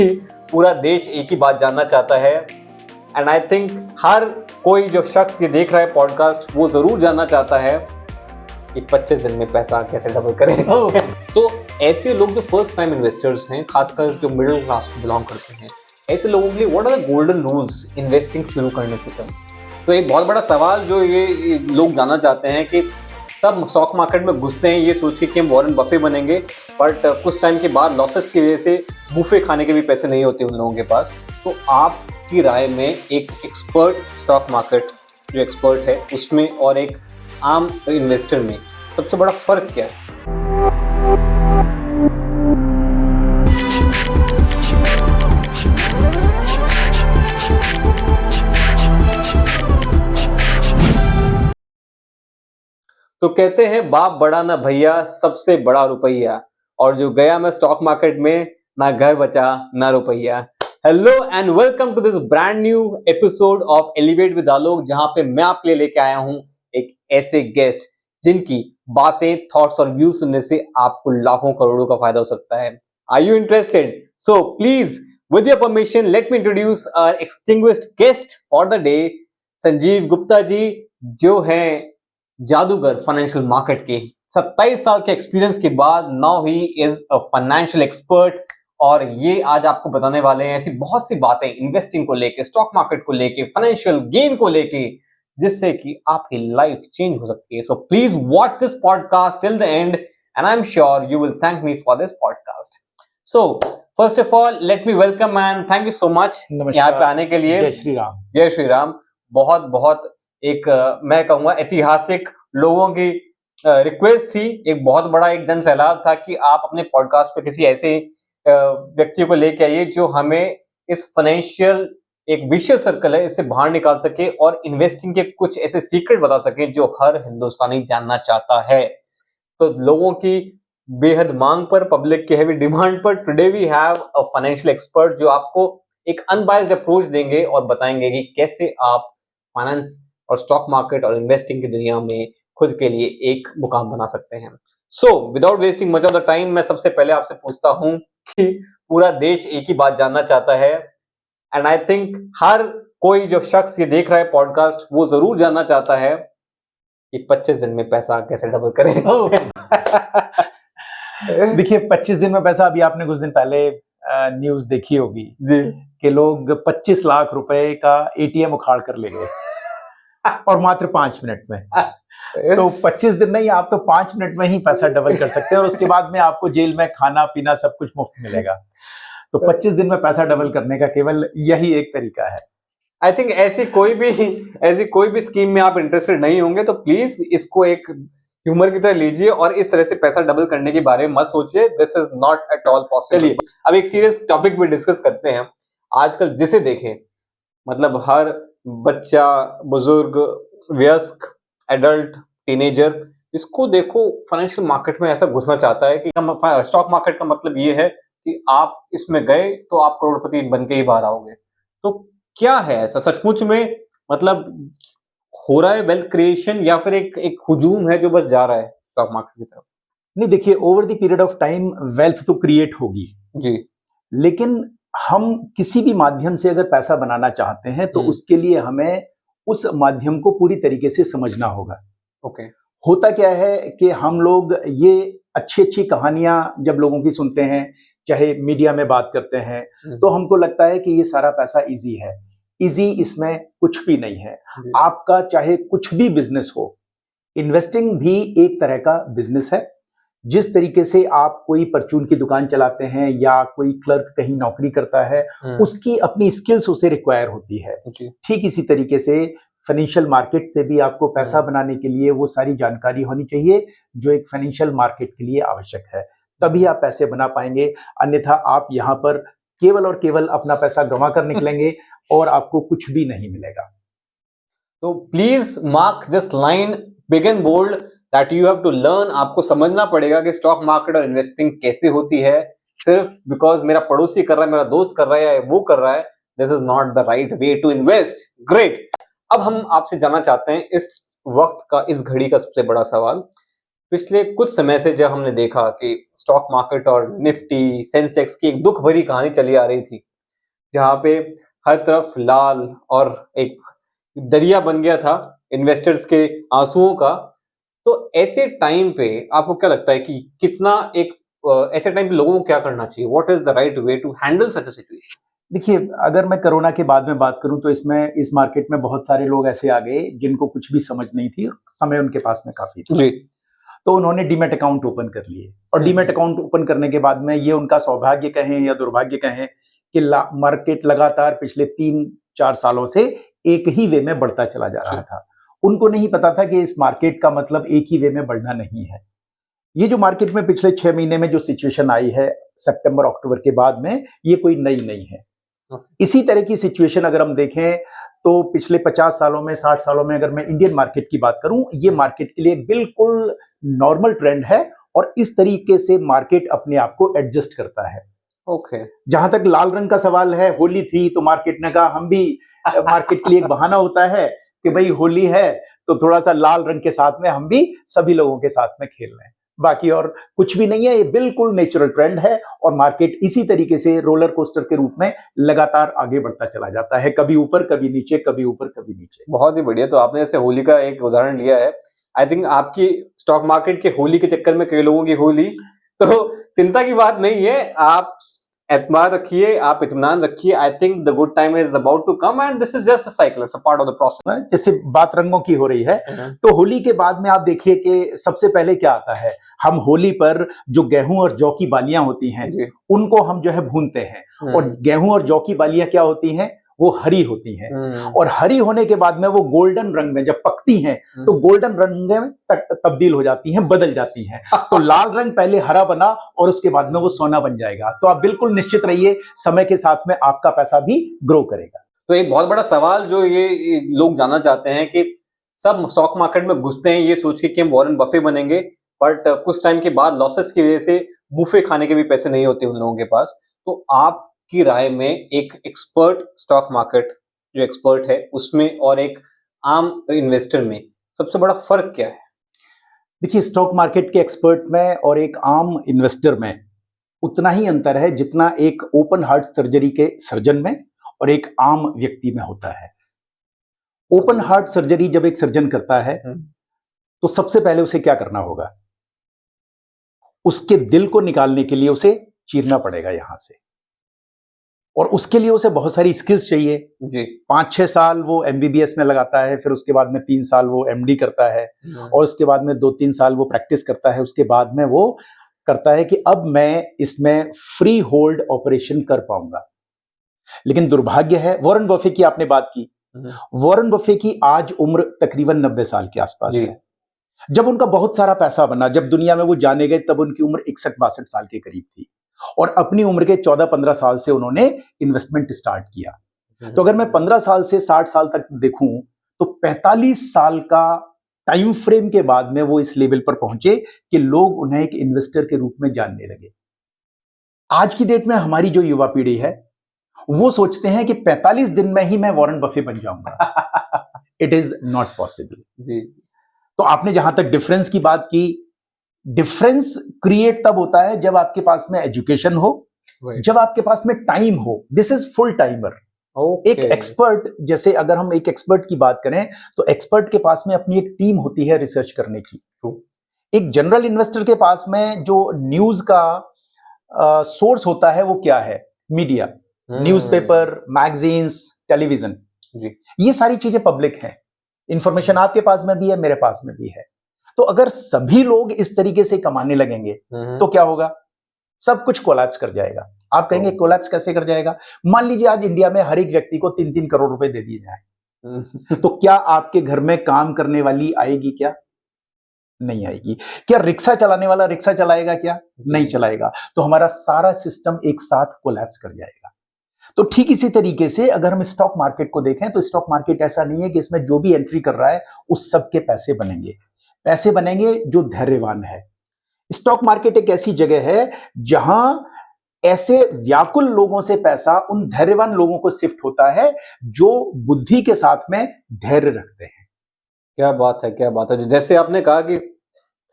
पूरा देश एक ही बात जानना चाहता है एंड आई थिंक हर कोई जो शख्स ये देख रहा है पॉडकास्ट वो जरूर जानना चाहता है कि 25 दिन में पैसा कैसे डबल करें। तो ऐसे लोग जो फर्स्ट टाइम इन्वेस्टर्स हैं, खासकर जो मिडिल क्लास को बिलोंग करते हैं, ऐसे लोगों के लिए what are the golden rules investing शुरू करने से पहले? तो एक बहुत बड़ा सवाल जो ये लोग जानना चाहते हैं कि सब स्टॉक मार्केट में घुसते हैं ये सोच के कि हम वॉरेन बफे बनेंगे, बट कुछ टाइम के बाद लॉसेस की वजह से बुफे खाने के भी पैसे नहीं होते उन लोगों के पास। तो आपकी राय में एक एक्सपर्ट स्टॉक मार्केट जो एक्सपर्ट है उसमें और एक आम इन्वेस्टर में सबसे बड़ा फर्क क्या है? तो कहते हैं बाप बड़ा ना भैया, सबसे बड़ा रुपया, और जो गया मैं स्टॉक मार्केट में ना घर बचा ना रुपया। Hello and welcome to this brand new episode of elevate with Alok, जहां पे मैं आपके लिए लेके आया हूं एक ऐसे गेस्ट जिनकी बातें, थॉट्स और व्यूज सुनने से आपको लाखों करोड़ों का फायदा हो सकता है। Are you interested? So please with your permission let me introduce our extinguished guest for the day, Sanjeev Gupta ji, जो हैं जादूगर फाइनेंशियल मार्केट के। 27 साल के एक्सपीरियंस के बाद now he is a financial expert, और ये आज आपको बताने वाले हैं ऐसी बहुत सी बातें इन्वेस्टिंग को लेके, स्टॉक मार्केट को लेके, फाइनेंशियल गेन को लेके, जिससे कि आपकी लाइफ चेंज हो सकती है। So please watch this podcast till the end and I am sure you will thank me for this podcast. So first of all let me welcome man, thank you so much यहाँ पे आने के लिए। जय श्री राम। जय श्री राम। बहुत बहुत एक मैं कहूंगा ऐतिहासिक लोगों की रिक्वेस्ट थी, एक बहुत बड़ा एक जन सैलाब था कि आप अपने पॉडकास्ट पे किसी ऐसे व्यक्ति को लेके आइए जो हमें इस फाइनेंशियल एक विशियस सर्कल है इससे बाहर निकाल सके और इन्वेस्टिंग के कुछ ऐसे सीक्रेट बता सके जो हर हिंदुस्तानी जानना चाहता है। तो लोगों की बेहद मांग पर, पब्लिक की हैवी डिमांड पर, today we have a financial expert जो आपको एक अनबायस्ड अप्रोच देंगे और बताएंगे कि कैसे आप फाइनेंस और स्टॉक मार्केट और इन्वेस्टिंग की दुनिया में खुद के लिए एक मुकाम बना सकते हैं। So without wasting much of the time, मैं सबसे पहले आपसे पूछता हूं कि पूरा देश एक ही बात जानना चाहता है एंड आई थिंक हर कोई जो शख्स ये देख रहा है पॉडकास्ट वो जरूर जानना चाहता है कि 25 दिन में पैसा कैसे डबल करें। देखिए 25 दिन में पैसा, अभी आपने कुछ दिन पहले न्यूज देखी होगी जी कि लोग 25 लाख रुपए का एटीएम उखाड़ कर ले गए और मात्र 5 मिनट में। तो 25 दिन नहीं, आप तो 5 मिनट में ही पैसा डबल कर सकते हैं और उसके बाद में आपको जेल में खाना पीना सब कुछ मुफ्त मिलेगा। तो 25 दिन में पैसा डबल करने का केवल यही एक तरीका है। आई थिंक ऐसी कोई भी स्कीम में आप इंटरेस्टेड नहीं होंगे तो प्लीज इसको एक ह्यूमर की तरह लीजिए और इस तरह से पैसा डबल करने के बारे में मत सोचिए। This is not at all possible. अब एक सीरियस टॉपिक पे डिस्कस करते हैं। आजकल जिसे देखें, मतलब हर बच्चा, बुजुर्ग, वयस्क, एडल्ट, टीनेजर, इसको देखो फाइनेंशियल मार्केट में ऐसा घुसना चाहता है कि स्टॉक मार्केट का मतलब ये है कि आप इसमें गए तो आप करोड़पति बन के ही बाहर आओगे। तो क्या है ऐसा सचमुच में, मतलब हो रहा है वेल्थ क्रिएशन या फिर एक हुजूम है जो बस जा रहा है स्टॉक मार्केट की तरफ? नहीं, देखिए over the period of time wealth तो क्रिएट होगी जी, लेकिन हम किसी भी माध्यम से अगर पैसा बनाना चाहते हैं तो उसके लिए हमें उस माध्यम को पूरी तरीके से समझना होगा। ओके। होता क्या है कि हम लोग ये अच्छी अच्छी कहानियां जब लोगों की सुनते हैं, चाहे मीडिया में बात करते हैं, तो हमको लगता है कि ये सारा पैसा इजी है। इजी इसमें कुछ भी नहीं है। आपका चाहे कुछ भी बिजनेस हो, इन्वेस्टिंग भी एक तरह का बिजनेस है। जिस तरीके से आप कोई परचून की दुकान चलाते हैं या कोई क्लर्क कहीं नौकरी करता है, उसकी अपनी स्किल्स उसे रिक्वायर होती है। ठीक इसी तरीके से फाइनेंशियल मार्केट से भी आपको पैसा बनाने के लिए वो सारी जानकारी होनी चाहिए जो एक फाइनेंशियल मार्केट के लिए आवश्यक है, तभी आप पैसे बना पाएंगे। अन्यथा आप यहाँ पर केवल और केवल अपना पैसा गंवा कर निकलेंगे और आपको कुछ भी नहीं मिलेगा। तो please mark this line big and bold that you have to learn. आपको समझना पड़ेगा कि स्टॉक मार्केट और इन्वेस्टिंग कैसे होती है। सिर्फ बिकॉज मेरा पड़ोसी कर रहा है, मेरा दोस्त कर रहा है या वो कर रहा है, this is not the right way to invest. Great. अब हम आपसे जानना चाहते हैं इस वक्त का, इस घड़ी का सबसे बड़ा सवाल पिछले कुछ समय से जब हमने देखा कि स्टॉक मार्केट और निफ्टी, सेंसेक्स की एक दुख भरी कहानी चली आ रही थी, जहाँ पे हर तरफ लाल और एक दरिया बन गया था इन्वेस्टर्स के आंसुओं का। तो ऐसे टाइम पे आपको क्या लगता है कि कितना एक ऐसे टाइम पे लोगों को क्या करना चाहिए? What is the right way to handle such a situation? देखिए, अगर मैं कोरोना के बाद में बात करूं तो इसमें इस मार्केट में बहुत सारे लोग ऐसे आ गए जिनको कुछ भी समझ नहीं थी और समय उनके पास में काफी था। जी। तो उन्होंने डीमैट अकाउंट ओपन कर लिए और डीमैट अकाउंट ओपन करने के बाद में ये उनका सौभाग्य कहें या दुर्भाग्य कहें कि मार्केट लगातार पिछले 3-4 सालों से एक ही वे में बढ़ता चला जा रहा था। उनको नहीं पता था कि इस मार्केट का मतलब एक ही वे में बढ़ना नहीं है। ये जो मार्केट में पिछले 6 महीने में जो सिचुएशन आई है सितंबर अक्टूबर के बाद में, ये कोई नई नहीं है। इसी तरह की सिचुएशन अगर हम देखें तो पिछले 50 सालों में, 60 सालों में अगर मैं इंडियन मार्केट की बात करूं, ये मार्केट के लिए बिल्कुल नॉर्मल ट्रेंड है और इस तरीके से मार्केट अपने आप को एडजस्ट करता है। ओके। जहां तक लाल रंग का सवाल है, होली थी तो मार्केट ने कहा हम भी, मार्केट के लिए एक बहाना होता है कि भाई होली है तो थोड़ा सा लाल रंग के साथ में हम भी सभी लोगों के साथ में खेल रहे हैं। बाकी और कुछ भी नहीं है, ये बिल्कुल नेचुरल ट्रेंड है और मार्केट इसी तरीके से रोलर कोस्टर के रूप में लगातार आगे बढ़ता चला जाता है, कभी ऊपर कभी नीचे, कभी ऊपर कभी नीचे। बहुत ही बढ़िया। तो आपने जैसे होली का एक उदाहरण लिया है। आई थिंक आपकी स्टॉक मार्केट के होली के चक्कर में कई लोगों की होली, तो चिंता की बात नहीं है। आप एतमाद रखिए, आप इत्मीनान रखिए। I think the good time is about to come and this is just a cycle, it's a part of the process. जैसे बात रंगों की हो रही है, तो होली के बाद में आप देखिए कि सबसे पहले क्या आता है, हम होली पर जो गेहूं और जौ की बालियां होती हैं उनको हम जो है भूनते हैं और गेहूं और जौ की बालियां क्या होती हैं, वो हरी होती हैं और हरी होने के बाद में वो गोल्डन रंग में जब पकती हैं तो गोल्डन रंग में तब्दील हो जाती हैं, बदल जाती हैं। तो लाल रंग पहले हरा बना और उसके बाद में वो सोना बन जाएगा। तो आप बिल्कुल निश्चित रहिए, समय के साथ में आपका पैसा भी ग्रो करेगा। तो एक बहुत बड़ा सवाल जो ये लोग जानना चाहते हैं कि सब स्टॉक मार्केट में घुसते हैं ये सोच के कि हम वॉरेन बफे बनेंगे, बट कुछ टाइम के बाद लॉसेस की वजह से बुफे खाने के भी पैसे नहीं होते उन लोगों के पास। तो आपकी राय में एक एक्सपर्ट स्टॉक मार्केट जो एक्सपर्ट है उसमें और एक आम इन्वेस्टर में सबसे बड़ा फर्क क्या है? देखिए, स्टॉक मार्केट के एक्सपर्ट में और एक आम इन्वेस्टर में उतना ही अंतर है जितना एक ओपन हार्ट सर्जरी के सर्जन में और एक आम व्यक्ति में होता है। ओपन हार्ट सर्जरी जब एक सर्जन करता है तो सबसे पहले उसे क्या करना होगा, उसके दिल को निकालने के लिए उसे चीरना पड़ेगा यहां से और उसके लिए उसे बहुत सारी स्किल्स चाहिए जी। 5-6 साल वो एमबीबीएस में लगाता है, फिर उसके बाद में 3 साल वो एमडी करता है और उसके बाद में 2-3 साल वो प्रैक्टिस करता है। उसके बाद में वो करता है कि अब मैं इसमें फ्री होल्ड ऑपरेशन कर पाऊंगा। लेकिन दुर्भाग्य है, वॉरेन बफे की आपने बात की, वॉरेन बफे की आज उम्र तकरीबन 90 साल के आसपास है। जब उनका बहुत सारा पैसा बना, जब दुनिया में वो जाने गए, तब उनकी उम्र 61-62 साल के करीब थी और अपनी उम्र के 14-15 साल से उन्होंने इन्वेस्टमेंट स्टार्ट किया। तो अगर मैं 15 साल से 60 साल तक देखूं तो 45 साल का टाइम फ्रेम के बाद में वो इस लेवल पर पहुंचे कि लोग उन्हें एक इन्वेस्टर के रूप में जानने लगे। आज की डेट में हमारी जो युवा पीढ़ी है वो सोचते हैं कि 45 दिन में ही मैं वॉरेन बफे बन जाऊंगा। इट इज नॉट पॉसिबल जी। तो आपने जहां तक डिफरेंस की बात की, डिफरेंस क्रिएट तब होता है जब आपके पास में एजुकेशन हो, जब आपके पास में टाइम हो। This is full timer. एक एक्सपर्ट, जैसे अगर हम एक एक्सपर्ट की बात करें तो एक्सपर्ट के पास में अपनी एक टीम होती है रिसर्च करने की। एक जनरल इन्वेस्टर के पास में जो न्यूज का सोर्स होता है वो क्या है, मीडिया, न्यूज़पेपर, मैगजीन्स, टेलीविजन, ये सारी चीजें पब्लिक हैं। इंफॉर्मेशन आपके पास में भी है, मेरे पास में भी है। तो अगर सभी लोग इस तरीके से कमाने लगेंगे तो क्या होगा, सब कुछ कोलैप्स कर जाएगा। आप कहेंगे कोलैप्स कैसे कर जाएगा? मान लीजिए आज इंडिया में हर एक व्यक्ति को 3-3 करोड़ रुपए दे दिए जाए तो क्या आपके घर में काम करने वाली आएगी? क्या नहीं आएगी। क्या रिक्शा चलाने वाला रिक्शा चलाएगा? क्या नहीं चलाएगा। तो हमारा सारा सिस्टम एक साथ कोलैप्स कर जाएगा। तो ठीक इसी तरीके से अगर हम स्टॉक मार्केट को देखें तो स्टॉक मार्केट ऐसा नहीं है कि इसमें जो भी एंट्री कर रहा है उस सब के पैसे बनेंगे। पैसे बनेंगे जो धैर्यवान है। स्टॉक मार्केट एक ऐसी जगह है जहां ऐसे व्याकुल लोगों से पैसा उन धैर्यवान लोगों को शिफ्ट होता है जो बुद्धि के साथ में धैर्य रखते हैं। क्या बात है, क्या बात है। जैसे आपने कहा कि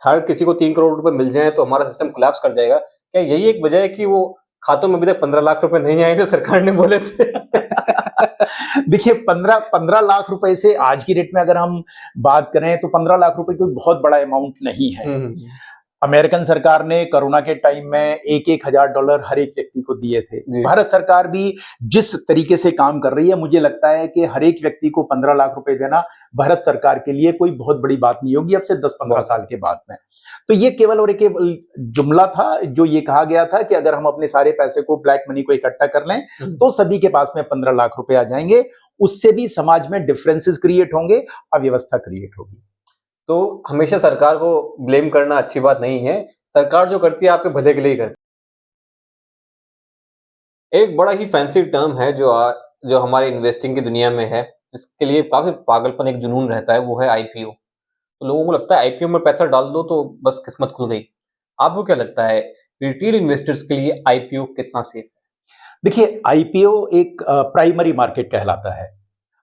हर किसी को 3 करोड़ रुपए मिल जाए तो हमारा सिस्टम कोलैप्स कर जाएगा। क्या यही एक वजह है कि वो खातों में अभी तक 15 लाख रुपए नहीं आए थे, सरकार ने बोले थे? देखिए 15 लाख रुपए से आज की डेट में अगर हम बात करें तो 15 लाख रुपए कोई बहुत बड़ा अमाउंट नहीं है। अमेरिकन सरकार ने कोरोना के टाइम में एक हजार डॉलर हर एक व्यक्ति को दिए थे। भारत सरकार भी जिस तरीके से काम कर रही है, मुझे लगता है कि हर एक व्यक्ति को 15 लाख रुपए देना भारत सरकार के लिए कोई बहुत बड़ी बात नहीं होगी अब से 10-15 साल के बाद में। तो ये केवल और केवल जुमला था जो ये कहा गया था कि अगर हम अपने सारे पैसे को, ब्लैक मनी को इकट्ठा कर लें तो सभी के पास में 15 लाख रुपए आ जाएंगे। उससे भी समाज में डिफरेंसेस क्रिएट होंगे, अव्यवस्था क्रिएट होगी। तो हमेशा सरकार को ब्लेम करना अच्छी बात नहीं है। सरकार जो करती है आपके भले के लिए ही करती है। एक बड़ा ही फैंसी टर्म है जो हमारे इन्वेस्टिंग की दुनिया में है, जिसके लिए काफी पागलपन, एक जुनून रहता है, वो है आईपीओ। तो लोगों को लगता है आईपीओ में पैसा डाल दो तो बस किस्मत खुल गई। आपको क्या लगता है रिटेल इन्वेस्टर्स के लिए आईपीओ कितना सेफ है? देखिए आईपीओ एक प्राइमरी मार्केट कहलाता है।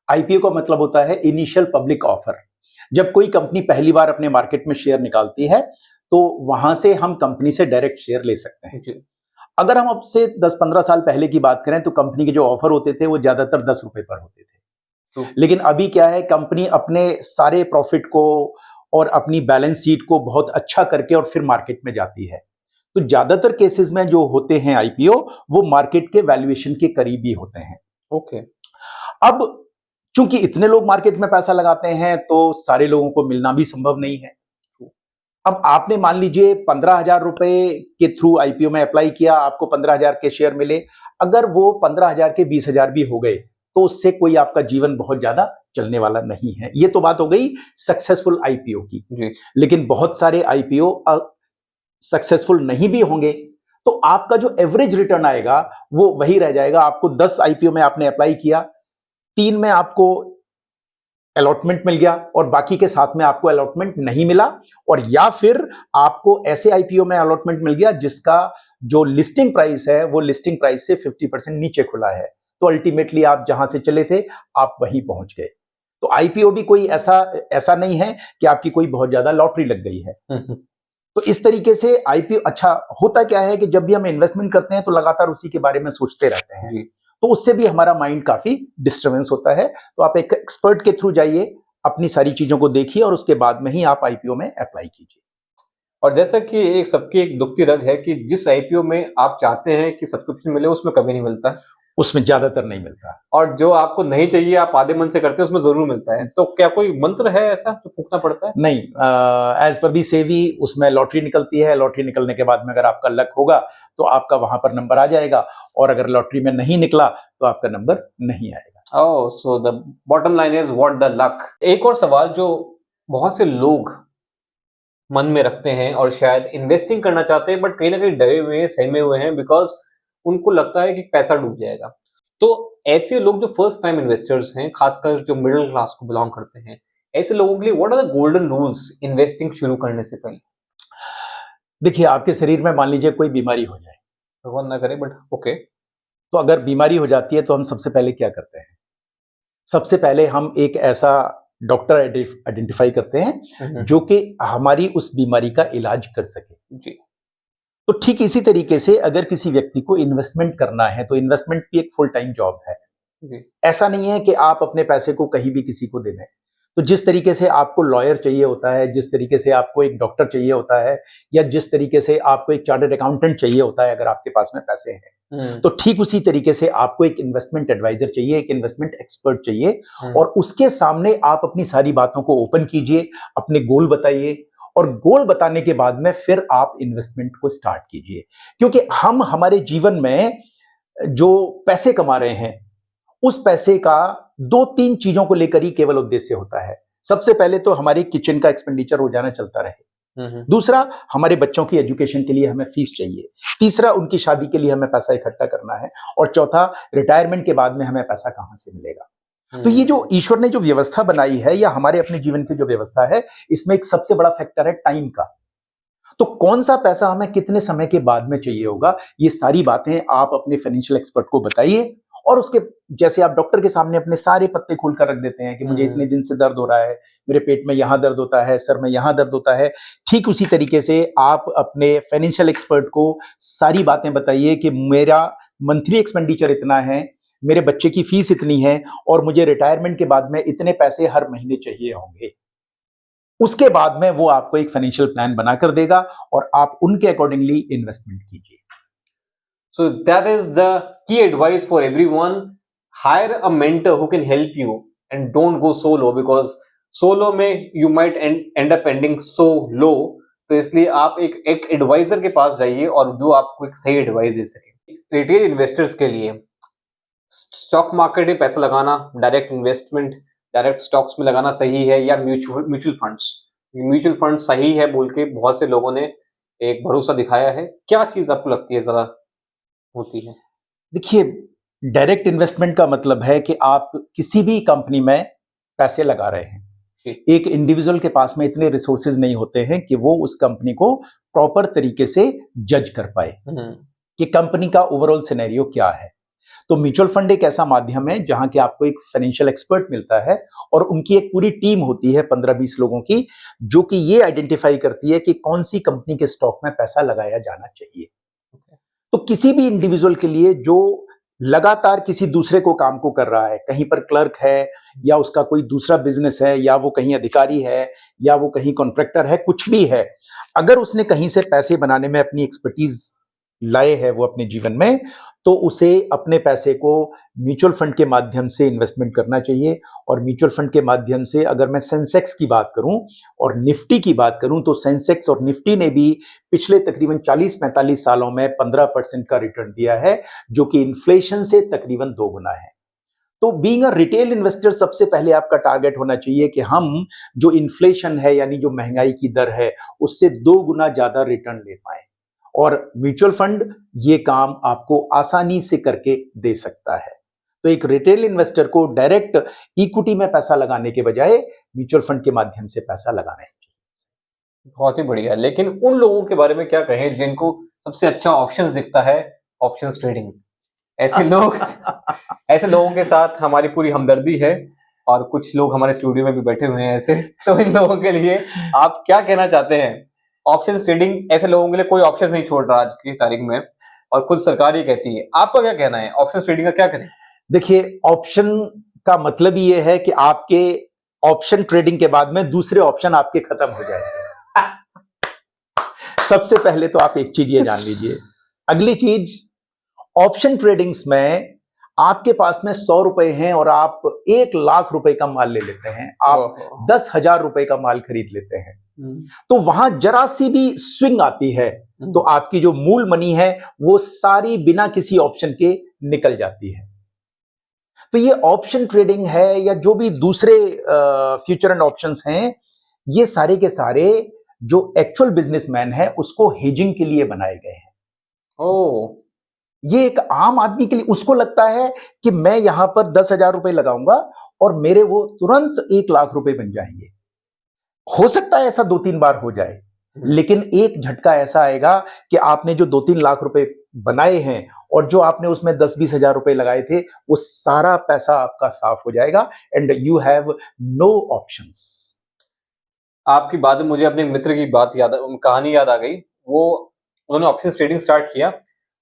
आईपीओ का मतलब होता है इनिशियल पब्लिक ऑफर। जब कोई कंपनी पहली बार अपने मार्केट में शेयर निकालती है तो वहां से हम कंपनी से डायरेक्ट शेयर ले सकते हैं। अगर हम अब से 10-15 साल पहले की बात करें तो कंपनी के जो ऑफर होते थे वो ज्यादातर 10 रुपए पर होते थे। लेकिन अभी क्या है, कंपनी अपने सारे प्रॉफिट को और अपनी बैलेंस शीट को बहुत अच्छा करके और फिर मार्केट में जाती है। तो ज्यादातर केसेस में जो होते हैं आईपीओ, वो मार्केट के वैल्यूएशन के करीब ही होते हैं। ओके। अब चूंकि इतने लोग मार्केट में पैसा लगाते हैं तो सारे लोगों को मिलना भी संभव नहीं है। अब आपने मान लीजिए 15,000 रुपए के थ्रू आईपीओ में अप्लाई किया, आपको 15,000 के शेयर मिले। अगर वो 15,000 के 20,000 भी हो गए तो उससे कोई आपका जीवन बहुत ज्यादा चलने वाला नहीं है। ये तो बात हो गई सक्सेसफुल आईपीओ की। लेकिन बहुत सारे आईपीओ सक्सेसफुल नहीं भी होंगे तो आपका जो एवरेज रिटर्न आएगा वो वही रह जाएगा। आपको 10 आईपीओ में आपने अप्लाई किया, 3 में आपको अलॉटमेंट मिल गया और बाकी के 7 में आपको अलॉटमेंट नहीं मिला, और या फिर आपको ऐसे आईपीओ में अलॉटमेंट मिल गया जिसका जो लिस्टिंग प्राइस है वो लिस्टिंग प्राइस से 50% नीचे खुला है। तो अल्टीमेटली आप जहां से चले थे आप वहीं पहुंच गए। तो आईपीओ भी कोई ऐसा नहीं है कि आपकी कोई बहुत ज्यादा लॉटरी लग गई है। तो इस तरीके से आईपीओ अच्छा होता क्या है कि जब भी हम इन्वेस्टमेंट करते हैं तो लगातार उसी के बारे में सोचते रहते हैं, तो उससे भी हमारा माइंड काफी डिस्टर्बेंस होता है। तो आप एक एक्सपर्ट के थ्रू जाइए, अपनी सारी चीजों को देखिए और उसके बाद में ही आप आईपीओ में अप्लाई कीजिए। और जैसा कि एक सबकी एक दुखती रग है कि जिस आईपीओ में आप चाहते हैं कि सब्सक्रिप्शन मिले उसमें कभी नहीं मिलता, उसमें ज्यादातर नहीं मिलता, और जो आपको नहीं चाहिए आप आधे मन से करते हैं उसमें जरूर मिलता है। तो क्या कोई मंत्र है ऐसा जो फूकना पड़ता है? नहीं, एज पर दी सेवी उसमें लॉटरी निकलती है। लॉटरी निकलने के बाद में अगर आपका लक होगा तो आपका वहां पर नंबर आ जाएगा, और अगर लॉटरी में नहीं निकला तो आपका नंबर नहीं आएगा। Oh, so the bottom line is what the luck. एक और सवाल जो बहुत से लोग मन में रखते हैं और शायद इन्वेस्टिंग करना चाहते हैं बट कहीं ना कहीं डरे हुए हैं, सहमे हुए हैं, बिकॉज उनको लगता है कि पैसा डूब जाएगा। तो ऐसे लोग जो फर्स्ट टाइम इन्वेस्टर्स हैं, खासकर जो मिडिल क्लास को बिलोंग करते हैं, ऐसे लोगों के लिए what are the golden rules investing शुरू करने से पहले? देखिए आपके शरीर में मान लीजिए कोई बीमारी हो जाए, भगवान ना करे, बट ओके। तो अगर बीमारी हो जाती है तो हम सबसे पहले क्या करते हैं? सबसे पहले हम एक ऐसा डॉक्टर आइडेंटिफाई करते हैं जो कि हमारी उस बीमारी का इलाज कर सके जी। तो ठीक इसी तरीके से अगर किसी व्यक्ति को इन्वेस्टमेंट करना है तो इन्वेस्टमेंट भी एक फुल टाइम जॉब है जी। ऐसा नहीं है कि आप अपने पैसे को कहीं भी किसी को दे दें। तो जिस तरीके से आपको लॉयर चाहिए होता है, जिस तरीके से आपको एक डॉक्टर चाहिए होता है, या जिस तरीके से आपको एक चार्टर्ड अकाउंटेंट चाहिए होता है अगर आपके पास में पैसे हैं, तो ठीक उसी तरीके से आपको एक इन्वेस्टमेंट एडवाइजर चाहिए, एक इन्वेस्टमेंट एक्सपर्ट चाहिए, और उसके सामने आप अपनी सारी बातों को ओपन कीजिए, अपने गोल बताइए, और गोल बताने के बाद में फिर आप इन्वेस्टमेंट को स्टार्ट कीजिए। क्योंकि हम हमारे जीवन में जो पैसे कमा रहे हैं उस पैसे का 2-3 चीजों को लेकर ही केवल उद्देश्य होता है। सबसे पहले तो हमारे किचन का एक्सपेंडिचर रोजाना चलता रहे, दूसरा हमारे बच्चों की एजुकेशन के लिए हमें फीस चाहिए, तीसरा उनकी शादी के लिए हमें पैसा इकट्ठा करना है, और चौथा रिटायरमेंट के बाद में हमें पैसा कहां से मिलेगा। तो ये जो ईश्वर ने जो व्यवस्था बनाई है या हमारे अपने जीवन की जो व्यवस्था है, इसमें एक सबसे बड़ा फैक्टर है टाइम का। तो कौन सा पैसा हमें कितने समय के बाद में चाहिए होगा, ये सारी बातें आप अपने फाइनेंशियल एक्सपर्ट को बताइए, और उसके जैसे आप डॉक्टर के सामने अपने सारे पत्ते खोल कर रख देते हैं कि मुझे इतने दिन से दर्द हो रहा है, मेरे पेट में यहाँ दर्द होता है, सर में यहाँ दर्द होता है, ठीक उसी तरीके से आप अपने फाइनेंशियल एक्सपर्ट को सारी बातें बताइए कि मेरा मंथली एक्सपेंडिचर इतना है, मेरे बच्चे की फीस इतनी है और मुझे रिटायरमेंट के बाद में इतने पैसे हर महीने चाहिए होंगे। उसके बाद में वो आपको एक फाइनेंशियल प्लान बनाकर देगा और आप उनके अकॉर्डिंगली इन्वेस्टमेंट कीजिए। So that is the key advice for everyone. Hire a mentor who can help you and don't go solo because solo में you might end up ending so low. तो इसलिए आप एक एडवाइजर के पास जाइए और जो आपको एक सही एडवाइस दे सके। रिटेल इन्वेस्टर्स के लिए स्टॉक मार्केट में पैसा लगाना, डायरेक्ट इन्वेस्टमेंट, डायरेक्ट स्टॉक्स में लगाना सही है या म्यूचुअल फंड्स? म्यूचुअल फंड सही है बोल के बहुत से लोगों ने एक भरोसा दिखाया है। क्या चीज आपको लगती है ज्यादा होती है? देखिए, डायरेक्ट इन्वेस्टमेंट का मतलब है कि आप किसी भी कंपनी में पैसे लगा रहे हैं। एक इंडिविजुअल के पास में इतने रिसोर्सेज नहीं होते हैं कि वो उस कंपनी को प्रॉपर तरीके से जज कर पाए कि कंपनी का ओवरऑल सिनेरियो क्या है। तो म्यूचुअल फंड एक ऐसा माध्यम है जहां कि आपको एक फाइनेंशियल एक्सपर्ट मिलता है और उनकी एक पूरी टीम होती है 15-20 लोगों की, जो कि ये आइडेंटिफाई करती है कि कौन सी कंपनी के स्टॉक में पैसा लगाया जाना चाहिए। तो किसी भी इंडिविजुअल के लिए जो लगातार किसी दूसरे को काम को कर रहा है, कहीं पर क्लर्क है या उसका कोई दूसरा बिजनेस है या वो कहीं अधिकारी है या वो कहीं कॉन्ट्रैक्टर है, कुछ भी है, अगर उसने कहीं से पैसे बनाने में अपनी एक्सपर्टीज लाए है वो अपने जीवन में, तो उसे अपने पैसे को म्यूचुअल फंड के माध्यम से इन्वेस्टमेंट करना चाहिए। और म्यूचुअल फंड के माध्यम से अगर मैं सेंसेक्स की बात करूं और निफ्टी की बात करूं, तो सेंसेक्स और निफ्टी ने भी पिछले तकरीबन 40-45 सालों में 15% का रिटर्न दिया है, जो कि इन्फ्लेशन से तकरीबन 2 गुना है। तो बीइंग अ रिटेल इन्वेस्टर, सबसे पहले आपका टारगेट होना चाहिए कि हम जो इन्फ्लेशन है यानी जो महंगाई की दर है उससे 2 गुना ज्यादा रिटर्न ले पाए। और म्यूचुअल फंड ये काम आपको आसानी से करके दे सकता है। तो एक रिटेल इन्वेस्टर को डायरेक्ट इक्विटी में पैसा लगाने के बजाय म्यूचुअल फंड के माध्यम से पैसा लगाना है। बहुत ही बढ़िया। लेकिन उन लोगों के बारे में क्या कहें जिनको सबसे अच्छा ऑप्शंस दिखता है ऑप्शंस ट्रेडिंग? ऐसे लोग ऐसे लोगों के साथ हमारी पूरी हमदर्दी है और कुछ लोग हमारे स्टूडियो में भी बैठे हुए हैं ऐसे। तो इन लोगों के लिए आप क्या कहना चाहते हैं? ऑप्शन ट्रेडिंग ऐसे लोगों के लिए कोई ऑप्शन नहीं छोड़ रहा आज की तारीख में और खुद सरकार ही कहती है। आपका क्या कहना है? ऑप्शन ट्रेडिंग का क्या करें? देखिए, ऑप्शन का मतलब ये है कि आपके ऑप्शन ट्रेडिंग के बाद में दूसरे ऑप्शन आपके खत्म हो जाएंगे। सबसे पहले तो आप एक चीज ये जान लीजिए। अगली चीज, ऑप्शन ट्रेडिंग्स में आपके पास में 100 रुपए हैं और आप 1 लाख रुपए का माल ले लेते हैं, आप 10,000 रुपए का माल खरीद लेते हैं, तो वहां जरा सी भी स्विंग आती है तो आपकी जो मूल मनी है वो सारी बिना किसी ऑप्शन के निकल जाती है। तो ये ऑप्शन ट्रेडिंग है या जो भी दूसरे फ्यूचर एंड ऑप्शंस हैं, ये सारे के सारे जो एक्चुअल बिजनेसमैन है उसको हेजिंग के लिए बनाए गए हैं। ये एक आम आदमी के लिए, उसको लगता है कि मैं यहां पर 10,000 रुपए लगाऊंगा और मेरे वो तुरंत 1 लाख रुपए बन जाएंगे। हो सकता है ऐसा 2-3 बार हो जाए, लेकिन एक झटका ऐसा आएगा कि आपने जो 2-3 लाख रुपए बनाए हैं और जो आपने उसमें 10-20 हजार रुपए लगाए थे, वो सारा पैसा आपका साफ हो जाएगा and you have no options. आपकी बात में मुझे अपने मित्र की कहानी याद आ गई। उन्होंने ऑप्शन ट्रेडिंग स्टार्ट किया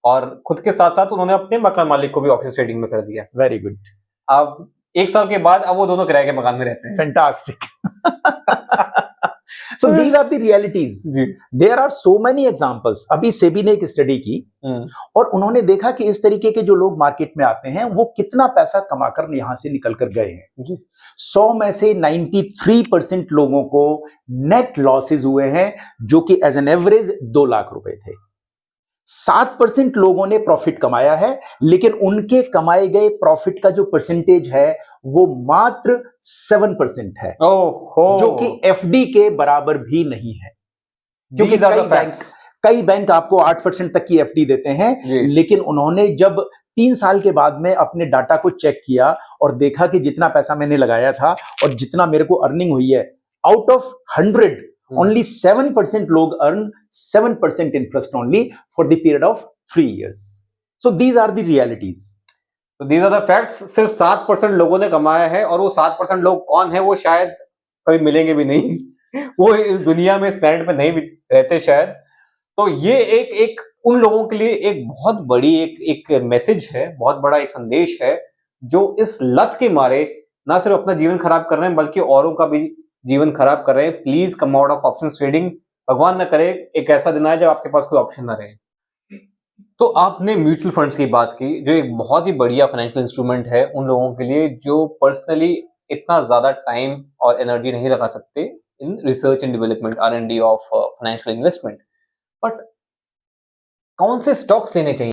और खुद के साथ साथ उन्होंने अपने मकान मालिक को भी ऑप्शन ट्रेडिंग में कर दिया। Very good. अब 1 साल के बाद अब वो दोनों किराए के मकान में रहते हैं। Fantastic. So these are the realities. There are so many examples. अभी सेबी ने एक स्टडी की और उन्होंने देखा कि इस तरीके के जो लोग मार्केट में आते हैं वो कितना पैसा कमाकर यहां से निकल कर गए हैं। 100 में से 93% लोगों को नेट लॉसेज हुए हैं, जो कि एज एन एवरेज 2 लाख रुपए थे। 7% लोगों ने प्रॉफिट कमाया है, लेकिन उनके कमाए गए प्रॉफिट का जो परसेंटेज है वो मात्र 7% है, जो कि एफडी के बराबर भी नहीं है। क्योंकि कई बैंक आपको 8% तक की एफडी देते हैं, लेकिन उन्होंने जब 3 साल के बाद में अपने डाटा को चेक किया और देखा कि जितना पैसा मैंने लगाया था और जितना मेरे को अर्निंग हुई है, आउट ऑफ 100 only 7% लोग earn 7% interest only for the period of 3 years. So these are the realities. तो दीज आर द फैक्ट्स। सिर्फ 7% लोगों ने कमाया है, और वो 7% लोग कौन है वो शायद कभी मिलेंगे भी नहीं। वो इस दुनिया में, इस प्लेनेट पे नहीं भी रहते शायद। तो ये एक एक उन लोगों के लिए एक बहुत बड़ी एक एक मैसेज है, बहुत बड़ा एक संदेश है, जो इस लत के मारे ना सिर्फ अपना जीवन खराब कर रहे हैं बल्कि औरों का भी जीवन खराब कर रहे हैं। Please come out of option trading. भगवान ना करे एक ऐसा दिन आए जब आपके पास कोई ऑप्शन ना रहे। तो आपने म्यूचुअल फंड्स की बात की, जो एक बहुत ही बढ़िया फाइनेंशियल इंस्ट्रूमेंट है उन लोगों के लिए जो पर्सनली इतना ज्यादा टाइम और एनर्जी नहीं लगा सकते in research and development, R&D of financial investment. But कौन से स्टॉक्स लेने चाहिए?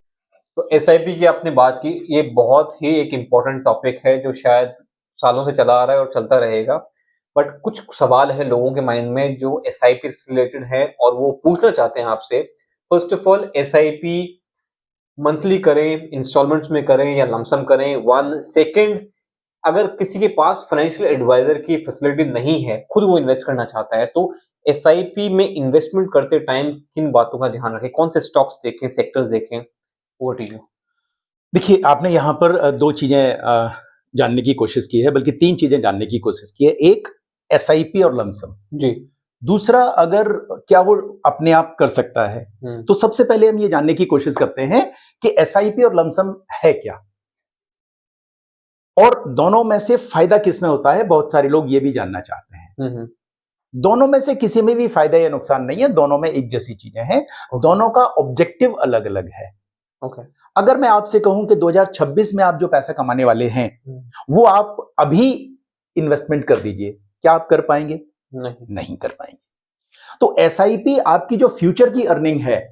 तो SIP की आपने बात की, ये बहुत ही एक इम्पोर्टेंट टॉपिक है जो शायद सालों से चला आ रहा है और चलता रहेगा। बट कुछ सवाल है लोगों के माइंड में जो SIP से रिलेटेड है और वो पूछना चाहते हैं आपसे। First of all, SIP monthly करें, इंस्टॉलमेंट्स में करें या लमसम करें? वन सेकंड, अगर किसी के पास फाइनेंशियल एडवाइजर की फैसिलिटी नहीं है, खुद वो इन्वेस्ट करना चाहता है, तो SIP में इन्वेस्टमेंट करते टाइम किन बातों का ध्यान रखें? कौन से स्टॉक्स देखें, सेक्टर्स देखें? Over to you. देखिए, आपने यहाँ पर दो चीजें जानने की कोशिश की है, बल्कि तीन चीजें जानने की कोशिश की है। एक, SIP और लमसम जी। दूसरा, अगर क्या वो अपने आप कर सकता है। तो सबसे पहले हम ये जानने की कोशिश करते हैं कि SIP और लमसम है क्या, और दोनों में से फायदा किसमें होता है। बहुत सारे लोग ये भी जानना चाहते हैं। दोनों में से किसी में भी फायदा या नुकसान नहीं है, दोनों में एक जैसी चीजें हैं। दोनों का ऑब्जेक्टिव अलग अलग है। ओके। अगर मैं आपसे कहूं कि 2026 में आप जो पैसा कमाने वाले हैं वो आप अभी इन्वेस्टमेंट कर दीजिए, क्या आप कर पाएंगे? नहीं कर पाएंगे। तो SIP आपकी जो फ्यूचर की अर्निंग है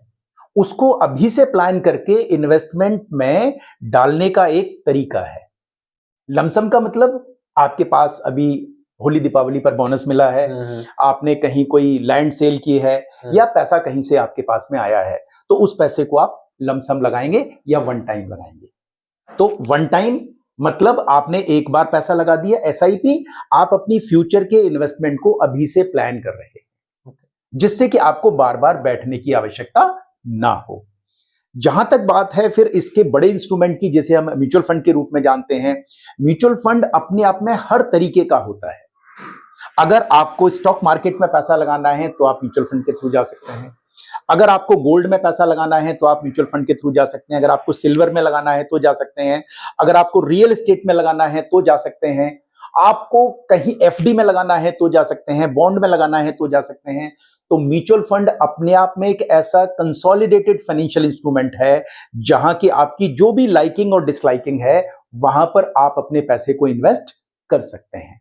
उसको अभी से प्लान करके इन्वेस्टमेंट में डालने का एक तरीका है। लमसम का मतलब, आपके पास अभी होली दीपावली पर बोनस मिला है, आपने कहीं कोई लैंड सेल की है, या पैसा कहीं से आपके पास में आया है, तो उस पैसे को आप लमसम लगाएंगे या वन टाइम लगाएंगे। तो वन टाइम मतलब आपने एक बार पैसा लगा दिया। SIP आप अपनी फ्यूचर के इन्वेस्टमेंट को अभी से प्लान कर रहे हैं, जिससे कि आपको बार बार बैठने की आवश्यकता ना हो। जहां तक बात है फिर इसके बड़े इंस्ट्रूमेंट की, जिसे हम म्यूचुअल फंड के रूप में जानते हैं, म्यूचुअल फंड अपने आप में हर तरीके का होता है। अगर आपको स्टॉक मार्केट में पैसा लगाना है तो आप म्यूचुअल फंड के थ्रू जा सकते हैं। अगर आपको गोल्ड में पैसा लगाना है तो आप म्यूचुअल फंड के थ्रू जा सकते हैं। अगर आपको सिल्वर में लगाना है तो जा सकते हैं। अगर आपको रियल एस्टेट में लगाना है तो जा सकते हैं। आपको कहीं FD में लगाना है तो जा सकते हैं। बॉन्ड में लगाना है तो जा सकते हैं। तो म्यूचुअल फंड अपने आप में एक ऐसा कंसोलिडेटेड फाइनेंशियल इंस्ट्रूमेंट है जहां की आपकी जो भी लाइकिंग और डिसलाइकिंग है वहां पर आप अपने पैसे को इन्वेस्ट कर सकते हैं।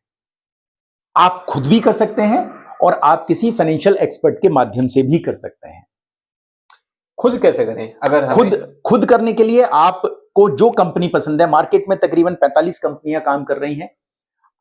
आप खुद भी कर सकते हैं और आप किसी फाइनेंशियल एक्सपर्ट के माध्यम से भी कर सकते हैं। खुद कैसे करें? अगर खुद करने के लिए आपको जो कंपनी पसंद है, मार्केट में तकरीबन 45 कंपनियां काम कर रही हैं।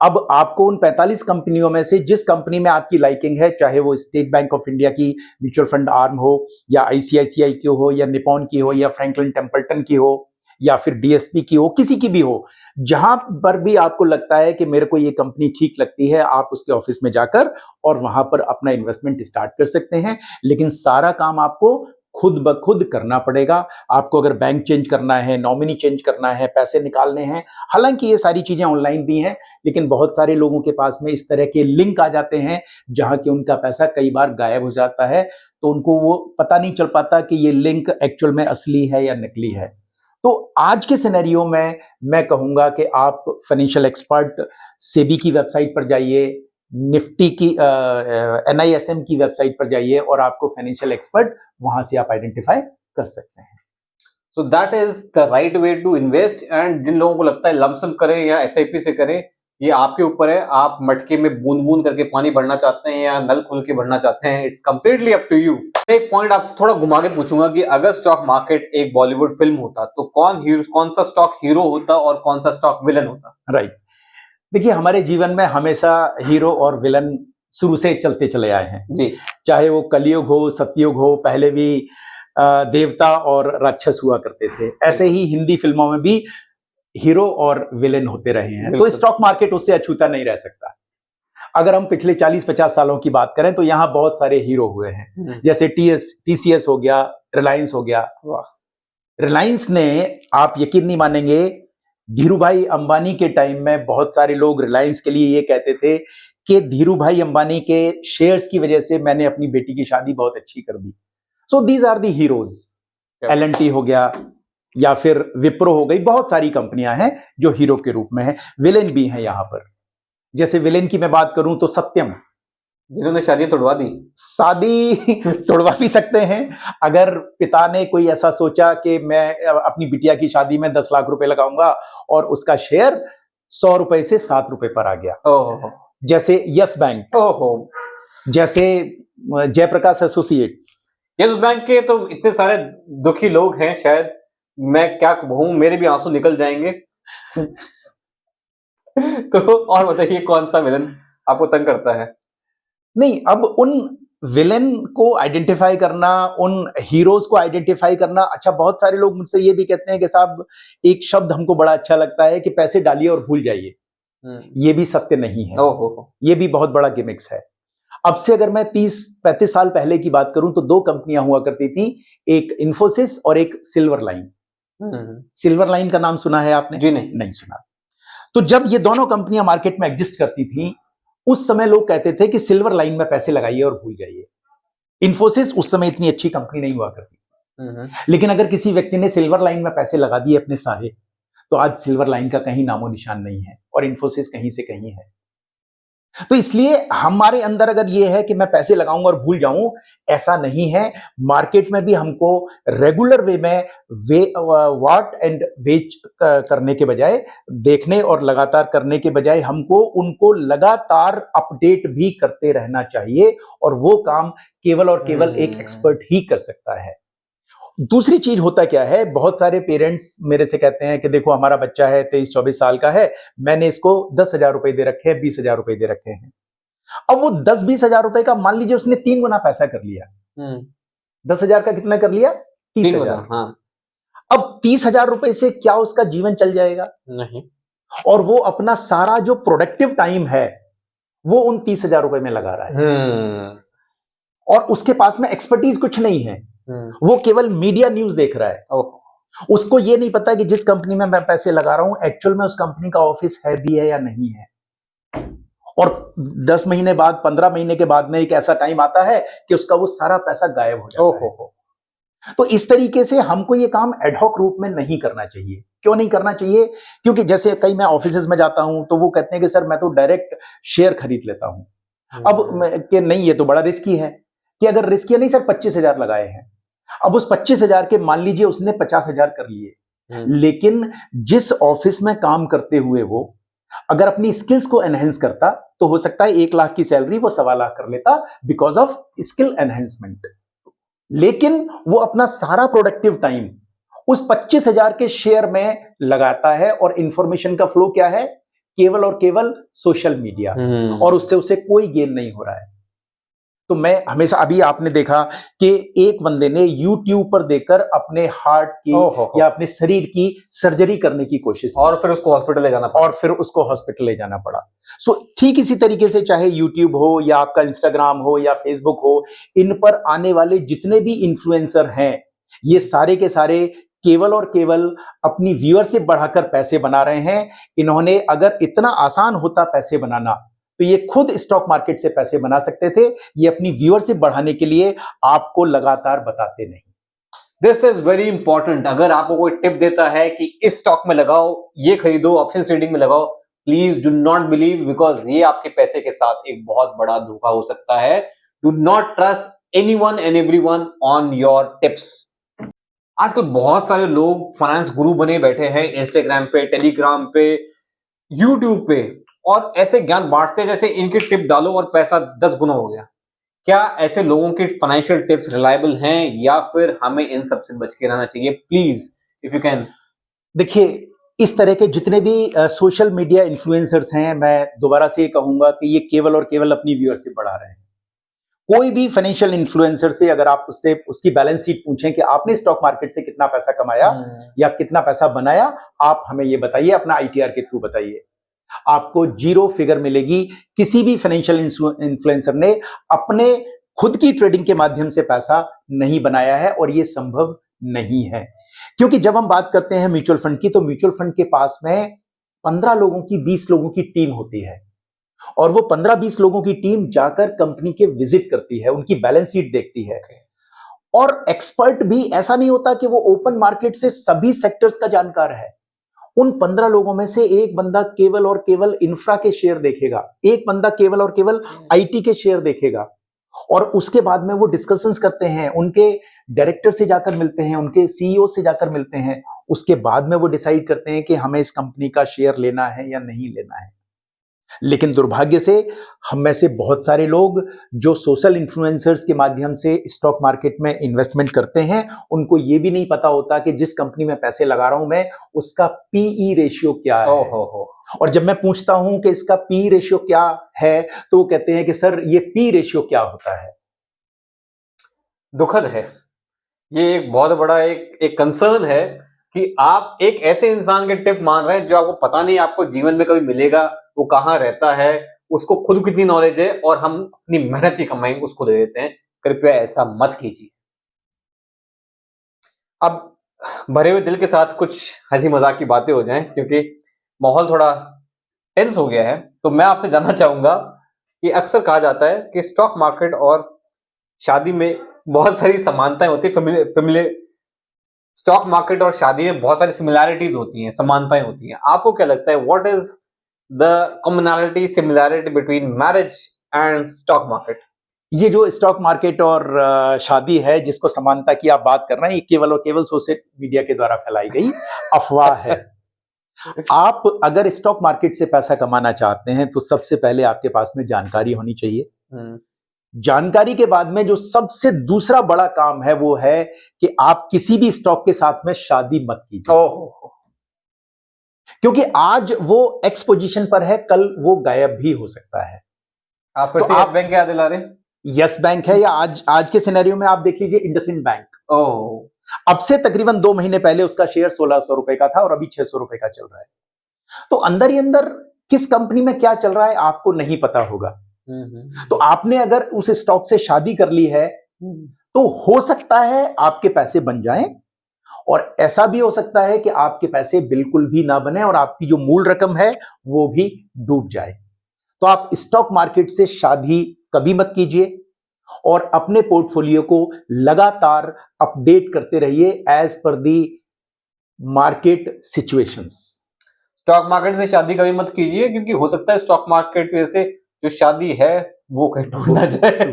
अब आपको उन 45 कंपनियों में से जिस कंपनी में आपकी लाइकिंग है, चाहे वो स्टेट बैंक ऑफ इंडिया की म्यूचुअल फंड आर्म हो, या ICICI की हो, या निपॉन की हो, या फ्रैंकलिन टेम्पल्टन की हो, या फिर DSP की हो, किसी की भी हो, जहां पर भी आपको लगता है कि मेरे को ये कंपनी ठीक लगती है, आप उसके ऑफिस में जाकर और वहां पर अपना इन्वेस्टमेंट स्टार्ट कर सकते हैं। लेकिन सारा काम आपको खुद ब खुद करना पड़ेगा। आपको अगर बैंक चेंज करना है, नॉमिनी चेंज करना है, पैसे निकालने हैं, हालांकि ये सारी चीजें ऑनलाइन भी हैं, लेकिन बहुत सारे लोगों के पास में इस तरह के लिंक आ जाते हैं जहां कि उनका पैसा कई बार गायब हो जाता है, तो उनको वो पता नहीं चल पाता कि ये लिंक एक्चुअल में असली है या नकली है। तो आज के सिनेरियो में मैं कहूंगा कि आप फाइनेंशियल एक्सपर्ट सेबी की वेबसाइट पर जाइए, निफ्टी की NISM की वेबसाइट पर जाइए, और आपको फाइनेंशियल एक्सपर्ट वहां से आप आइडेंटिफाई कर सकते हैं। So that is the right way to invest. And जिन लोगों को लगता है लमसम करें या SIP से करें, ये आपके ऊपर है। आप मटके में बूंद बूंद करके पानी भरना चाहते हैं या नल खोल के भरना चाहते हैं, it's completely up to you. एक पॉइंट आपसे थोड़ा घुमा के पूछूंगा कि अगर स्टॉक मार्केट एक बॉलीवुड फिल्म होता तो कौन सा स्टॉक हीरो होता और कौन सा स्टॉक विलन होता? राइट। देखिए, हमारे जीवन में हमेशा हीरो और विलन शुरू से चलते चले आए हैं जी। चाहे वो कलयुग हो, सतयुग हो, पहले भी देवता और राक्षस हुआ करते थे। ऐसे ही हिंदी फिल्मों में भी हीरो और विलेन होते रहे हैं। तो स्टॉक मार्केट उससे अछूता नहीं रह सकता। अगर हम पिछले 40-50 सालों की बात करें तो यहाँ बहुत सारे हीरो हुए हैं, जैसे TCS हो गया, रिलायंस हो गया। रिलायंस ने, आप यकीन नहीं मानेंगे, धीरू भाई अंबानी के टाइम में बहुत सारे लोग रिलायंस के लिए ये कहते थे कि धीरू भाई अंबानी के शेयर्स की वजह से मैंने अपनी बेटी की शादी बहुत अच्छी कर दी। So these are the heroes. L&T हो गया या फिर विप्रो हो गई, बहुत सारी कंपनियां हैं जो हीरो के रूप में है। विलेन भी हैं यहां पर। जैसे विलेन की मैं बात करूं तो सत्यम, जिन्होंने शादी तोड़वा दी। शादी तोड़वा भी सकते हैं। अगर पिता ने कोई ऐसा सोचा कि मैं अपनी बिटिया की शादी में 10 लाख रुपए लगाऊंगा और उसका शेयर 100 रुपए से 7 रुपए पर आ गया। ओहो। जैसे यस बैंक, ओहो। जैसे जयप्रकाश एसोसिएट्स। यस बैंक के तो इतने सारे दुखी लोग हैं, शायद मैं क्या कहूं, मेरे भी आंसू निकल जाएंगे। तो और बताइए, कौन सा विलन आपको तंग करता है? नहीं, अब उन विलेन को आइडेंटिफाई करना, उन हीरोज को आइडेंटिफाई करना। अच्छा, बहुत सारे लोग मुझसे ये भी कहते हैं कि साहब एक शब्द हमको बड़ा अच्छा लगता है कि पैसे डालिए और भूल जाइए। ये भी सत्य नहीं है। ये भी बहुत बड़ा गिमिक्स है। अब से अगर मैं 30-35 साल पहले की बात करूं तो 2 कंपनियां हुआ करती थी, एक इन्फोसिस और एक सिल्वर लाइन। सिल्वर लाइन का नाम सुना है आपने? जी नहीं सुना। तो जब ये दोनों कंपनियां मार्केट में एग्जिस्ट करती थी, उस समय लोग कहते थे कि सिल्वर लाइन में पैसे लगाइए और भूल जाइए। इन्फोसिस उस समय इतनी अच्छी कंपनी नहीं हुआ करती। लेकिन अगर किसी व्यक्ति ने सिल्वर लाइन में पैसे लगा दिए अपने सारे, तो आज सिल्वर लाइन का कहीं नामो निशान नहीं है और इन्फोसिस कहीं से कहीं है। तो इसलिए हमारे अंदर अगर ये है कि मैं पैसे लगाऊंगा और भूल जाऊं, ऐसा नहीं है। मार्केट में भी हमको रेगुलर वे में व्हाट एंड वेट करने के बजाय, देखने और लगातार करने के बजाय हमको उनको लगातार अपडेट भी करते रहना चाहिए और वो काम केवल और केवल एक एक्सपर्ट ही कर सकता है। दूसरी चीज होता क्या है, बहुत सारे पेरेंट्स मेरे से कहते हैं कि देखो हमारा बच्चा है 23-24 साल का है, मैंने इसको 10,000 रुपए दे रखे हैं, 20,000 रुपए दे रखे हैं। अब वो 10-20,000 रुपए का मान लीजिए उसने 3 गुना पैसा कर लिया। 10,000 का कितना कर लिया? 30,000। हाँ। अब 30,000 रुपए से क्या उसका जीवन चल जाएगा? नहीं। और वो अपना सारा जो प्रोडक्टिव टाइम है वो उन 30,000 रुपए में लगा रहा है और उसके पास में एक्सपर्टीज कुछ नहीं है। वो केवल मीडिया न्यूज देख रहा है। उसको ये नहीं पता कि जिस कंपनी में मैं पैसे लगा रहा हूं एक्चुअल में उस कंपनी का ऑफिस है भी है या नहीं है। और 10 महीने बाद, 15 महीने के बाद में एक ऐसा टाइम आता है कि उसका वो सारा पैसा गायब हो जाता है। तो इस तरीके से हमको ये काम एडहॉक रूप में नहीं करना चाहिए। क्यों नहीं करना चाहिए? क्योंकि जैसे कई मैं ऑफिसेज में जाता हूं तो वो कहते हैं कि सर मैं तो डायरेक्ट शेयर खरीद लेता हूं। अब कि नहीं, ये तो बड़ा रिस्की है। कि अगर रिस्की नहीं सर, 25,000 लगाए हैं, अब उस 25,000 के मान लीजिए उसने 50,000 कर लिए, लेकिन जिस ऑफिस में काम करते हुए वो अगर अपनी स्किल्स को एनहेंस करता तो हो सकता है 1 लाख की सैलरी वो 1.25 लाख कर लेता बिकॉज ऑफ स्किल एनहेंसमेंट। लेकिन वो अपना सारा प्रोडक्टिव टाइम उस 25,000 के शेयर में लगाता है और इंफॉर्मेशन का फ्लो क्या है? केवल और केवल सोशल मीडिया, और उससे उसे कोई गेन नहीं हो रहा है। तो मैं हमेशा, अभी आपने देखा कि एक बंदे ने YouTube पर देखकर अपने हार्ट की या अपने शरीर की सर्जरी करने की कोशिश की और फिर उसको हॉस्पिटल ले जाना पड़ा। सो ठीक इसी तरीके से चाहे YouTube हो या आपका Instagram हो या Facebook हो, इन पर आने वाले जितने भी इन्फ्लुएंसर हैं, ये सारे के सारे केवल और केवल अपनी व्यूअरशिप बढ़ाकर पैसे बना रहे हैं। इन्होंने, अगर इतना आसान होता पैसे बनाना, तो ये खुद स्टॉक मार्केट से पैसे बना सकते थे। ये अपनी व्यूअरशिप बढ़ाने के लिए आपको लगातार बताते नहीं। This is very important. अगर आपको कोई टिप देता है कि इस स्टॉक में लगाओ, ये खरीदो, ऑप्शन ट्रेडिंग में लगाओ, please do not believe, because ये आपके पैसे के साथ एक बहुत बड़ा धोखा हो सकता है। Do not trust anyone and everyone on your tips. आजकल बहुत सारे लोग फाइनेंस गुरु बने बैठे हैं, इंस्टाग्राम पे, टेलीग्राम पे, यूट्यूब पे, और ऐसे ज्ञान बांटते हैं जैसे इनकी टिप डालो और पैसा 10 गुना हो गया। क्या ऐसे लोगों की फाइनेंशियल टिप्स रिलायबल हैं या फिर हमें इन सब से बच के रहना चाहिए? Please if you can. देखिए, इस तरह के जितने भी सोशल मीडिया इन्फ्लुएंसर्स हैं, मैं दोबारा से ये कहूंगा कि ये केवल और केवल अपनी व्यूअरशिप बढ़ा रहे हैं। कोई भी फाइनेंशियल इन्फ्लुएंसर से अगर आप उससे उसकी बैलेंस शीट पूछें कि आपने स्टॉक मार्केट से कितना पैसा कमाया या कितना पैसा बनाया, आप हमें ये बताइए, अपना ITR के थ्रू बताइए, आपको 0 फिगर मिलेगी। किसी भी फाइनेंशियल इन्फ्लुएंसर ने अपने खुद की ट्रेडिंग के माध्यम से पैसा नहीं बनाया है और यह संभव नहीं है। क्योंकि जब हम बात करते हैं म्यूचुअल फंड की, तो म्यूचुअल फंड के पास में 15 लोगों की, 20 लोगों की टीम होती है, और वो 15-20 लोगों की टीम जाकर कंपनी के विजिट करती है, उनकी बैलेंस शीट देखती है। और एक्सपर्ट भी ऐसा नहीं होता कि वो ओपन मार्केट से सभी सेक्टर्स का जानकार है। उन 15 लोगों में से एक बंदा केवल और केवल इंफ्रा के शेयर देखेगा, एक बंदा केवल और केवल आईटी के शेयर देखेगा, और उसके बाद में वो डिस्कशंस करते हैं, उनके डायरेक्टर से जाकर मिलते हैं, उनके सीईओ से जाकर मिलते हैं, उसके बाद में वो डिसाइड करते हैं कि हमें इस कंपनी का शेयर लेना है या नहीं लेना है। लेकिन दुर्भाग्य से हम में से बहुत सारे लोग जो सोशल इन्फ्लुएंसर्स के माध्यम से स्टॉक मार्केट में इन्वेस्टमेंट करते हैं, उनको ये भी नहीं पता होता कि जिस कंपनी में पैसे लगा रहा हूं मैं, उसका पीई रेशियो क्या है। और जब मैं पूछता हूं कि इसका पी रेशियो क्या है, तो वो कहते हैं कि सर ये पी रेशियो क्या होता है। दुखद है, ये एक बहुत बड़ा एक कंसर्न है कि आप एक ऐसे इंसान के टिप मान रहे हैं जो आपको पता नहीं आपको जीवन में कभी मिलेगा, वो कहाँ रहता है, उसको खुद कितनी नॉलेज है, और हम अपनी मेहनत की कमाई उसको दे देते हैं। कृपया ऐसा मत कीजिए। अब भरे हुए दिल के साथ कुछ हंसी मजाक की बातें हो जाएं, क्योंकि माहौल थोड़ा टेंस हो गया है। तो मैं आपसे जानना चाहूंगा कि अक्सर कहा जाता है कि स्टॉक मार्केट और शादी में बहुत सारी समानताएं होती है। स्टॉक मार्केट और शादी में बहुत सारी सिमिलैरिटीज होती हैं, समानताएं होती हैं। आपको क्या लगता है, what is the commonality similarity between marriage and stock market? ये जो स्टॉक मार्केट और शादी है, जिसको समानता की आप बात कर रहे हैं, ये केवल और केवल सोशल मीडिया के द्वारा फैलाई गई अफवाह है। आप अगर स्टॉक मार्केट से पैसा कमाना चाहते हैं तो सबसे पहले आपके पास में जानकारी होनी चाहिए। जानकारी के बाद में जो सबसे दूसरा बड़ा काम है वो है कि आप किसी भी स्टॉक के साथ में शादी मत कीजिए। क्योंकि आज वो एक्स पोजीशन पर है, कल वो गायब भी हो सकता है। आप फिर से यस बैंक क्या दिला रहे हैं? यस बैंक है, या आज के सिनेरियो में आप देख लीजिए इंडसइंड बैंक। अब से तकरीबन 2 महीने पहले उसका शेयर 1600 रुपए का था और अभी 600 रुपए का चल रहा है। तो अंदर ही अंदर किस कंपनी में क्या चल रहा है आपको नहीं पता होगा। तो आपने अगर उस स्टॉक से शादी कर ली है तो हो सकता है आपके पैसे बन जाएं, और ऐसा भी हो सकता है कि आपके पैसे बिल्कुल भी ना बने और आपकी जो मूल रकम है वो भी डूब जाए। तो आप स्टॉक मार्केट से शादी कभी मत कीजिए, और अपने पोर्टफोलियो को लगातार अपडेट करते रहिए as per the market situations. Stock market से शादी कभी मत कीजिए, क्योंकि हो सकता है स्टॉक मार्केट की वजह से जो शादी है वो कहीं टूट ना जाए।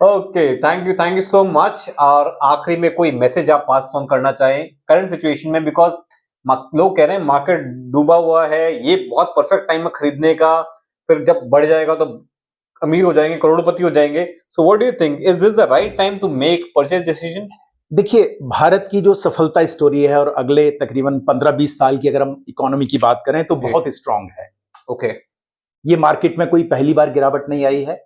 Okay, thank you so much. और आखिरी में कोई मैसेज आप पास ऑन करना चाहें करंट सिचुएशन में, बिकॉज लोग कह रहे हैं मार्केट डूबा हुआ है, ये बहुत परफेक्ट टाइम है खरीदने का, फिर जब बढ़ जाएगा तो अमीर हो जाएंगे, करोड़पति हो जाएंगे। So what do you think, is this the right time to make purchase decision? देखिए, भारत की जो सफलता स्टोरी है और अगले तकरीबन 15-20 साल की अगर हम इकोनॉमी की बात करें तो बहुत स्ट्रांग है। ओके, ये मार्केट में कोई पहली बार गिरावट नहीं आई है।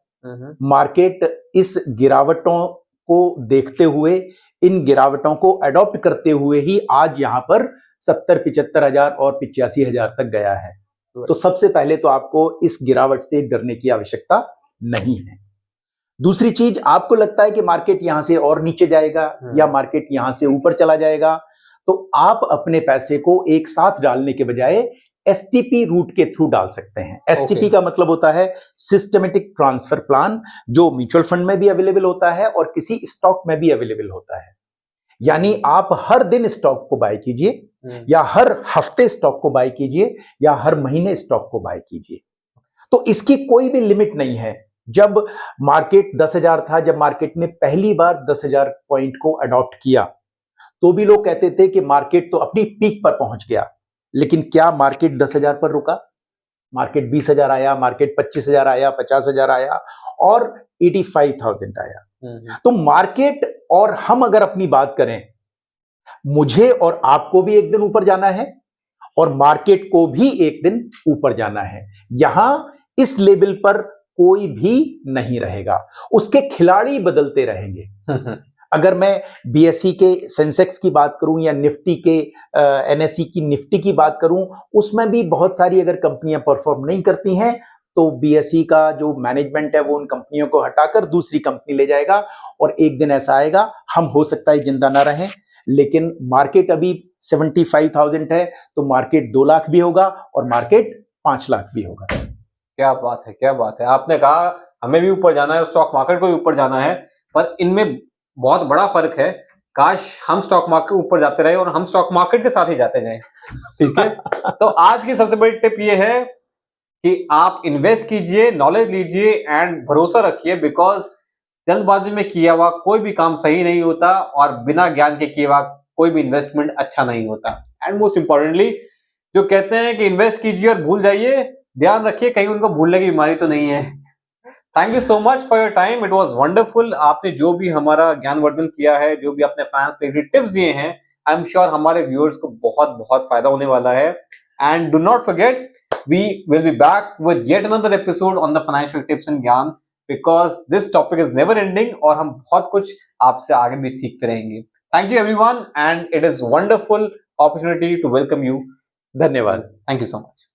मार्केट इस गिरावटों को देखते हुए, इन गिरावटों को अडॉप्ट करते हुए ही आज यहां पर 70-75 हजार और 85 हजार तक गया है। तो सबसे पहले तो आपको इस गिरावट से डरने की आवश्यकता नहीं है। दूसरी चीज, आपको लगता है कि मार्केट यहां से और नीचे जाएगा या मार्केट यहां से ऊपर चला जाएगा, तो आप अपने पैसे को एक साथ डालने के बजाय एसटीपी रूट के थ्रू डाल सकते हैं। एसटीपी का मतलब होता है सिस्टमेटिक ट्रांसफर प्लान, जो म्यूचुअल फंड में भी अवेलेबल होता है और किसी स्टॉक में भी अवेलेबल होता है। यानी आप हर दिन स्टॉक को बाय कीजिए, या हर हफ्ते स्टॉक को बाय कीजिए, या हर महीने स्टॉक को बाय कीजिए। तो इसकी कोई भी लिमिट नहीं है। जब मार्केट 10,000 था, जब मार्केट ने पहली बार 10,000 पॉइंट को अडॉप्ट किया, तो भी लोग कहते थे कि मार्केट तो अपनी पीक पर पहुंच गया। लेकिन क्या मार्केट 10,000 पर रुका? मार्केट 20,000 आया, मार्केट 25,000 आया, 50,000 आया और 85,000 आया। तो मार्केट और हम अगर अपनी बात करें, मुझे और आपको भी एक दिन ऊपर जाना है और मार्केट को भी एक दिन ऊपर जाना है। यहां इस लेवल पर कोई भी नहीं रहेगा, उसके खिलाड़ी बदलते रहेंगे। अगर मैं बीएसई के सेंसेक्स की बात करूं या निफ्टी के एनएसई की निफ्टी की बात करूं, उसमें भी बहुत सारी अगर कंपनियां परफॉर्म नहीं करती हैं तो बीएसई का जो मैनेजमेंट है वो उन कंपनियों को हटाकर दूसरी कंपनी ले जाएगा, और एक दिन ऐसा आएगा, हम हो सकता है जिंदा ना रहें, लेकिन मार्केट अभी 75,000 है, तो मार्केट 2 लाख भी होगा और मार्केट 5 लाख भी होगा। क्या बात है, क्या बात है। आपने कहा हमें भी ऊपर जाना है, स्टॉक मार्केट को भी ऊपर जाना है, पर इनमें बहुत बड़ा फर्क है। काश हम स्टॉक मार्केट ऊपर जाते रहे और हम स्टॉक मार्केट के साथ ही जाते जाएं। ठीक है। तो आज की सबसे बड़ी टिप ये है कि आप इन्वेस्ट कीजिए, नॉलेज लीजिए एंड भरोसा रखिए, बिकॉज जल्दबाजी में किया हुआ कोई भी काम सही नहीं होता और बिना ज्ञान के किया हुआ कोई भी इन्वेस्टमेंट अच्छा नहीं होता। एंड मोस्ट इंपॉर्टेंटली जो कहते हैं कि इन्वेस्ट कीजिए और भूल जाइए, ध्यान रखिए कहीं उनको भूलने की बीमारी तो नहीं है। Thank you so much for your time, it was wonderful. आपने जो भी हमारा ज्ञानवर्धन किया है, जो भी आपने फाइनेंस रिलेटेड टिप्स दिए हैं, आई एम श्योर हमारे व्यूअर्स को बहुत बहुत फायदा होने वाला है। And do not forget, we will be back with yet another episode on the financial tips and ज्ञान, because this topic is never ending और हम बहुत कुछ आपसे आगे भी सीखते रहेंगे। Thank you everyone and it is wonderful opportunity to welcome you. धन्यवाद। Thank you so much.